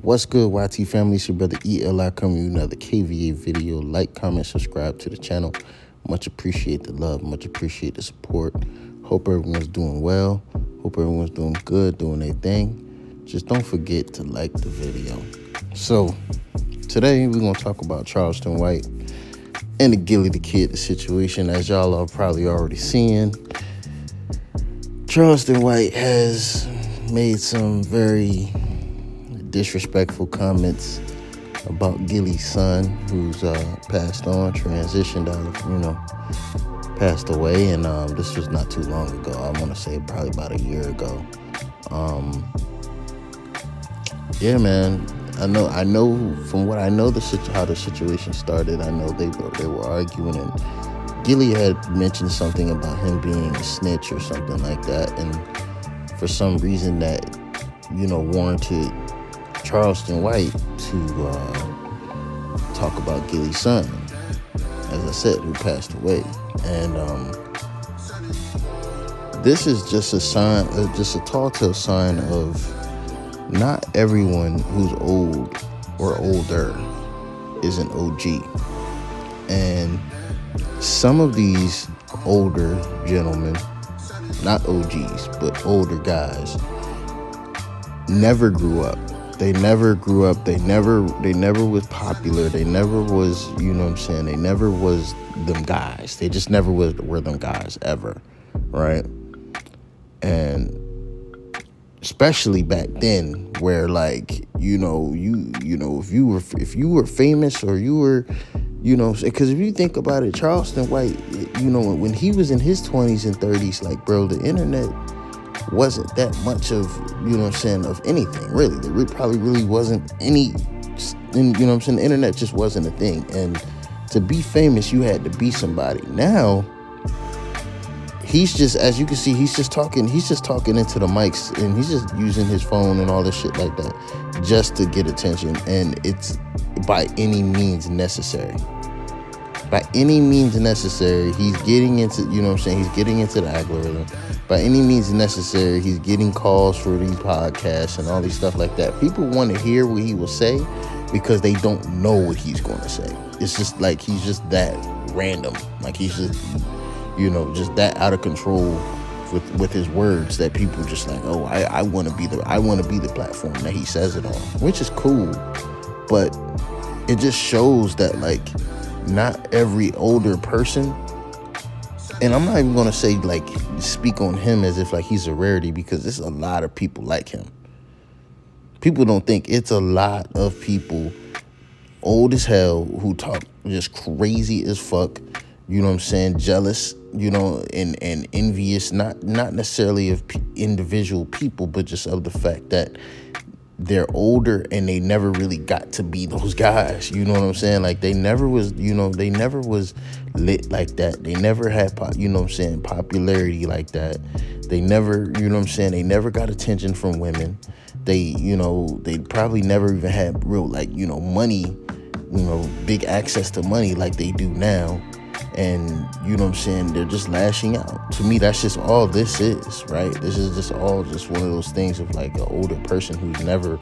What's good, YT family? It's your brother ELI coming with another KVA video. Like, comment, subscribe to the channel. Much appreciate the love. Much appreciate the support. Hope everyone's doing well. Hope everyone's doing good, doing their thing. Just don't forget to like the video. So, today we're going to talk about Charleston White and the Gillie the Kid situation. As y'all are probably already seeing, Charleston White has made some very disrespectful comments about Gillie's son, who's passed on, transitioned out, passed away, and this was not too long ago. I want to say probably about a year ago. Yeah, man. I know from what I know how the situation started. I know they were arguing, and Gillie had mentioned something about him being a snitch or something like that, and for some reason that warranted Charleston White to talk about Gillie's son, as I said, who passed away. And this is just a sign, just a telltale sign of not everyone who's old or older is an OG. And some of these older gentlemen, not OGs, but older guys, never grew up. They never grew up. They never was popular. They never was, they never was them guys. They just never were them guys ever, right? And especially back then, where if you were famous or you were, because if you think about it, Charleston White, when he was in his 20s and 30s, the internet wasn't that much of, of anything, really. There probably really wasn't any, the internet just wasn't a thing. And to be famous, you had to be somebody. Now, he's just, as you can see, he's just talking into the mics, and he's just using his phone and all this shit like that just to get attention. And it's by any means necessary. By any means necessary, he's getting into, he's getting into the algorithm. By any means necessary, he's getting calls for these podcasts and all these stuff like that. People want to hear what he will say because they don't know what he's going to say. It's just like he's just that random. Like he's just, just that out of control with his words that people just like, oh, I want to be the platform that he says it on, which is cool. But it just shows that not every older person, and I'm not even going to say speak on him as if he's a rarity, because there's a lot of people like him. People don't think it's a lot of people old as hell who talk just crazy as fuck, jealous, and envious, not necessarily of individual people, but just of the fact that they're older and they never really got to be those guys. You know what I'm saying? They never was, they never was lit like that. They never had, popularity like that. They never, they never got attention from women. They, they probably never even had real, money, big access to money like they do now. And, they're just lashing out. To me, that's just all this is, right? This is just all just one of those things of an older person who's never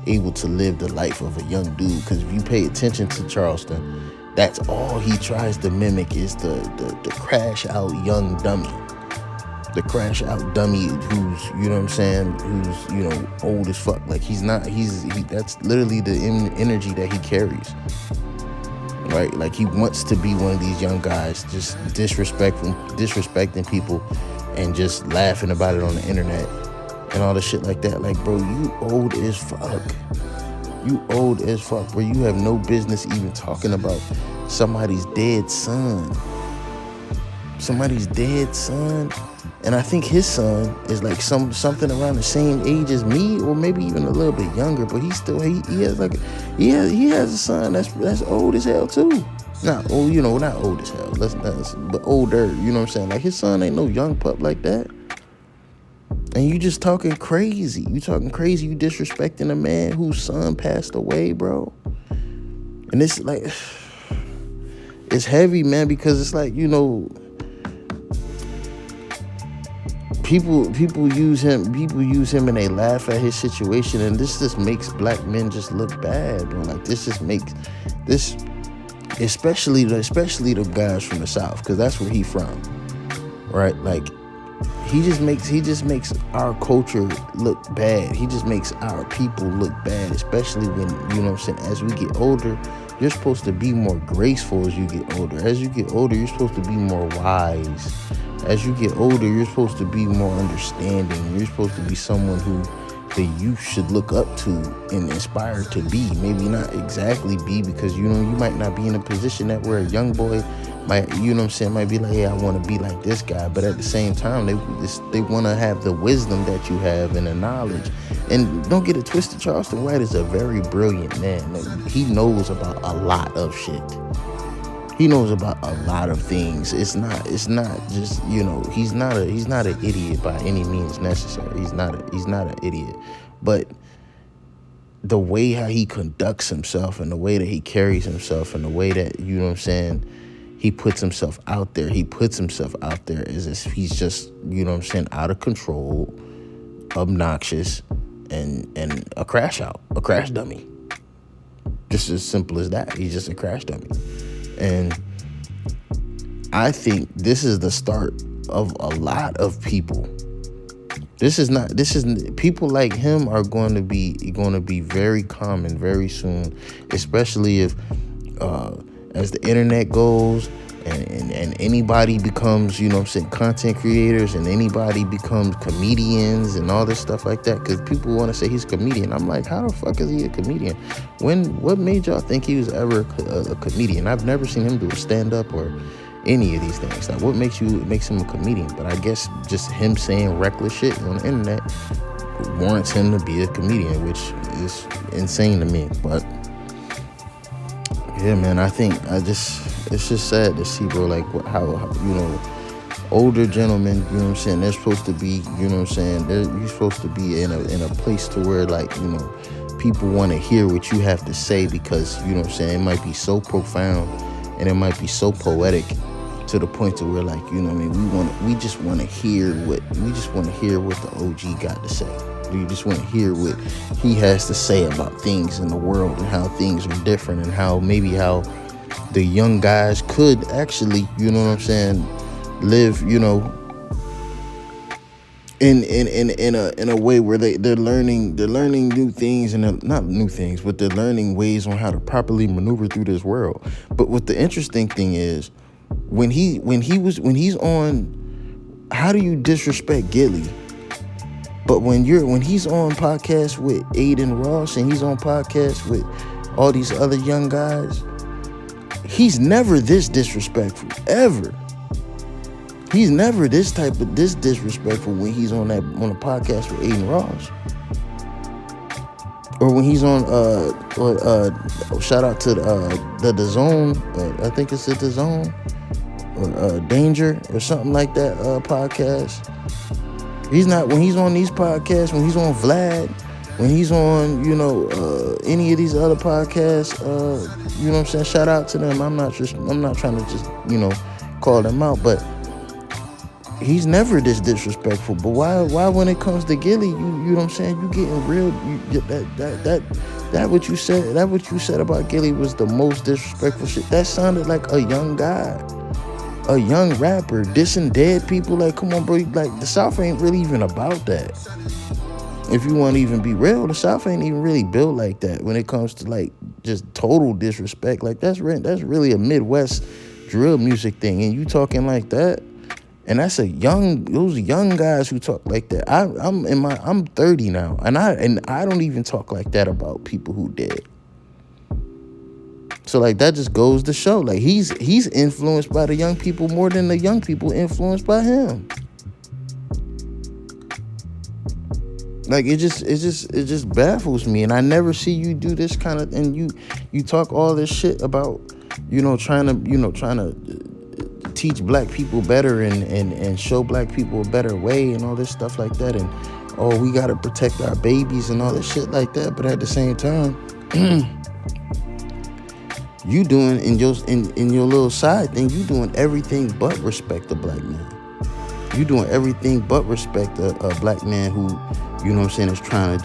able to live the life of a young dude. Because if you pay attention to Charleston, that's all he tries to mimic is the crash out young dummy. The crash out dummy who's, who's, old as fuck. That's literally the energy that he carries. Right, he wants to be one of these young guys, just disrespecting people, and just laughing about it on the internet and all the shit like that. Bro, you old as fuck. You old as fuck, bro. You have no business even talking about somebody's dead son. Somebody's dead son. And I think his son is something around the same age as me, or maybe even a little bit younger. But he has he has a son that's old as hell too. Not old, not old as hell. But older. You know what I'm saying? His son ain't no young pup like that. And you just talking crazy. You talking crazy. You disrespecting a man whose son passed away, bro. And it's it's heavy, man, because it's people use him and they laugh at his situation, and this just makes black men just look bad, bro. Like, this just makes this, especially the guys from the South, because that's where he from, right? Like, he just makes our culture look bad. He just makes our people look bad, especially when, you know what I'm saying, as we get older. You're supposed to be more graceful as you get older. As you get older, you're supposed to be more wise. As you get older, you're supposed to be more understanding. You're supposed to be someone who the youth should look up to and aspire to be. Maybe not exactly be, because, you know, you might not be in a position that where a young boy might, you know what I'm saying, might be like, hey, I want to be like this guy. But at the same time, they want to have the wisdom that you have and the knowledge. And don't get it twisted, Charleston White is a very brilliant man. Like, he knows about a lot of shit. He knows about a lot of things. It's not just, you know, he's not an idiot by any means necessary. He's not an idiot. But the way how he conducts himself and the way that he carries himself and the way that, you know what I'm saying, he puts himself out there. He puts himself out there as if he's just, you know what I'm saying, out of control, obnoxious, and a crash dummy. Just as simple as that. He's just a crash dummy. And I think this is the start of a lot of people. People like him are going to be very common very soon, especially if as the internet goes and anybody becomes, you know what I'm saying, content creators, and anybody becomes comedians and all this stuff like that, because people want to say he's a comedian. I'm like, how the fuck is he a comedian? What made y'all think he was ever a comedian? I've never seen him do a stand-up or any of these things. Like, what makes him a comedian? But I guess just him saying reckless shit on the internet warrants him to be a comedian, which is insane to me. But yeah, man, it's just sad to see, bro, like how you know, older gentlemen, you know what I'm saying, they're supposed to be, you know what I'm saying, you're supposed to be in a place to where, like, you know, people want to hear what you have to say, because, you know what I'm saying, it might be so profound and it might be so poetic to the point to where, like, you know what I mean, we just want to hear what the OG got to say. We just want to hear what he has to say about things in the world and how things are different, and how the young guys could actually, you know what I'm saying, live, you know, in a way where they're learning new things, and not new things, but they're learning ways on how to properly maneuver through this world. But what the interesting thing is, when he's on, how do you disrespect Gilly? But when he's on podcasts with Aiden Ross and he's on podcasts with all these other young guys, he's never this disrespectful, ever. He's never this disrespectful when he's on a podcast with Aiden Ross. Or when he's on shout out to the Zone, I think it's the Zone, or Danger or something like that podcast. He's not, when he's on these podcasts, when he's on Vlad, when he's on, you know, any of these other podcasts, you know what I'm saying, shout out to them. I'm not trying to just, you know, call them out, but he's never this disrespectful. But why when it comes to Gilly, you know what I'm saying, you getting real, that what you said about Gilly was the most disrespectful shit. That sounded like a young guy, a young rapper dissing dead people. Like, come on, bro. Like, the South ain't really even about that. If you want to even be real, the South ain't even really built like that when it comes to, like, just total disrespect. Like, that's really a Midwest drill music thing, and you talking like that, and that's those young guys who talk like that. I'm 30 now, and I don't even talk like that about people who dead. So, like, that just goes to show, like, he's influenced by the young people more than the young people influenced by him. Like, it just baffles me, and I never see you do this kind of, and you talk all this shit about, you know, trying to teach black people better and show black people a better way and all this stuff like that, and we gotta protect our babies and all this shit like that. But at the same time, you doing in your little side thing, you doing everything but respect the black man. You doing everything but respect a black man who, you know what I'm saying, is trying to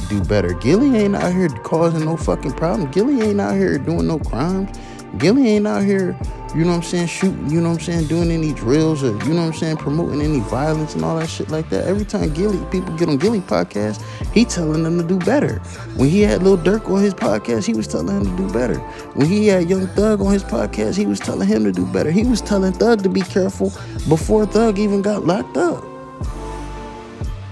do better. Gilly ain't out here causing no fucking problem. Gilly ain't out here doing no crimes. Gilly ain't out here, you know what I'm saying, shooting, you know what I'm saying, doing any drills or, you know what I'm saying, promoting any violence and all that shit like that. Every time people get on Gilly podcast, he telling them to do better. When he had Lil Durk on his podcast, he was telling him to do better. When he had Young Thug on his podcast, he was telling him to do better. He was telling Thug to be careful before Thug even got locked up.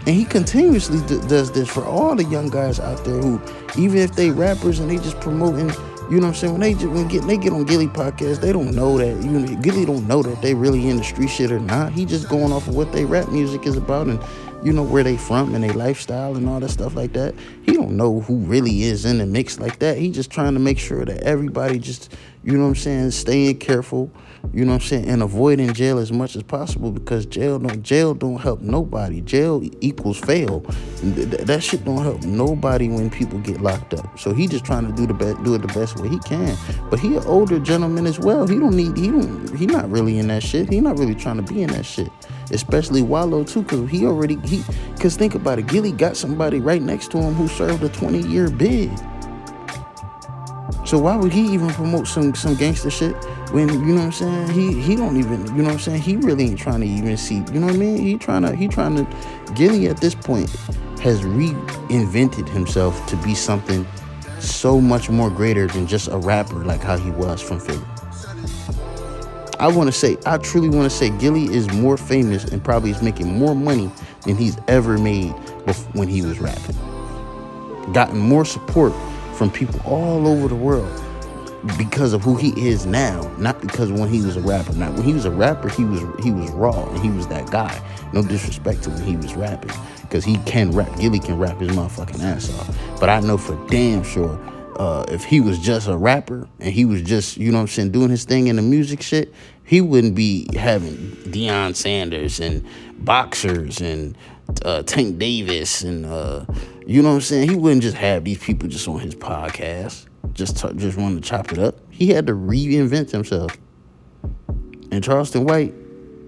And he continuously does this for all the young guys out there who, even if they rappers and they just promoting, you know what I'm saying, when they get on Gilly podcast, they don't know that, Gilly don't know that they really in the street shit or not. He just going off of what they rap music is about and, you know, where they from and their lifestyle and all that stuff like that. He don't know who really is in the mix like that. He just trying to make sure that everybody just, you know what I'm saying, staying careful, you know what I'm saying, and avoiding jail as much as possible, because jail don't help nobody. Jail equals fail. That shit don't help nobody when people get locked up. So he just trying to do it the best way he can. But he an older gentleman as well. He not really in that shit. He not really trying to be in that shit. Especially Wallow too, because think about it, Gilly got somebody right next to him who served a 20-year bid. So why would he even promote some gangster shit when, you know what I'm saying, he don't even, you know what I'm saying, he really ain't trying to even see, you know what I mean? He trying to Gilly at this point has reinvented himself to be something so much more greater than just a rapper like how he was from Philly. I truly want to say Gilly is more famous and probably is making more money than he's ever made when he was rapping. Gotten more support from people all over the world because of who he is now, not because when he was a rapper. Now, when he was a rapper, he was raw and he was that guy. No disrespect to when he was rapping, because he can rap. Gilly can rap his motherfucking ass off. But I know for damn sure, if he was just a rapper and he was just, you know what I'm saying, doing his thing in the music shit, he wouldn't be having Deion Sanders and boxers and Tank Davis and you know what I'm saying. He wouldn't just have these people just on his podcast, just wanting to chop it up. He had to reinvent himself. And Charleston White,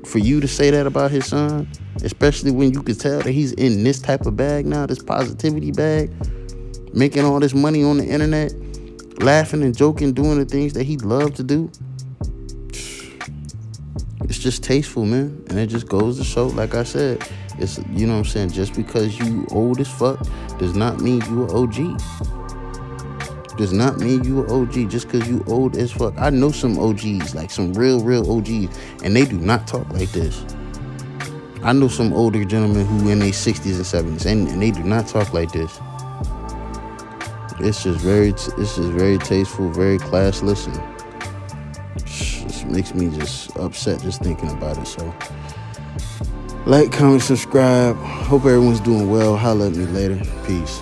for you to say that about his son, especially when you could tell that he's in this type of bag now, this positivity bag, making all this money on the internet, laughing and joking, doing the things that he loved to do. It's just tasteful, man. And it just goes to show, like I said, it's, you know what I'm saying, just because you old as fuck does not mean you an OG. Does not mean you an OG just because you old as fuck. I know some OGs, like some real OGs, and they do not talk like this. I know some older gentlemen who in their 60s and 70s, and they do not talk like this. It's just very tasteful, very classless, and it makes me just upset just thinking about it. So, like, comment, subscribe. Hope everyone's doing well. Holla at me later. Peace.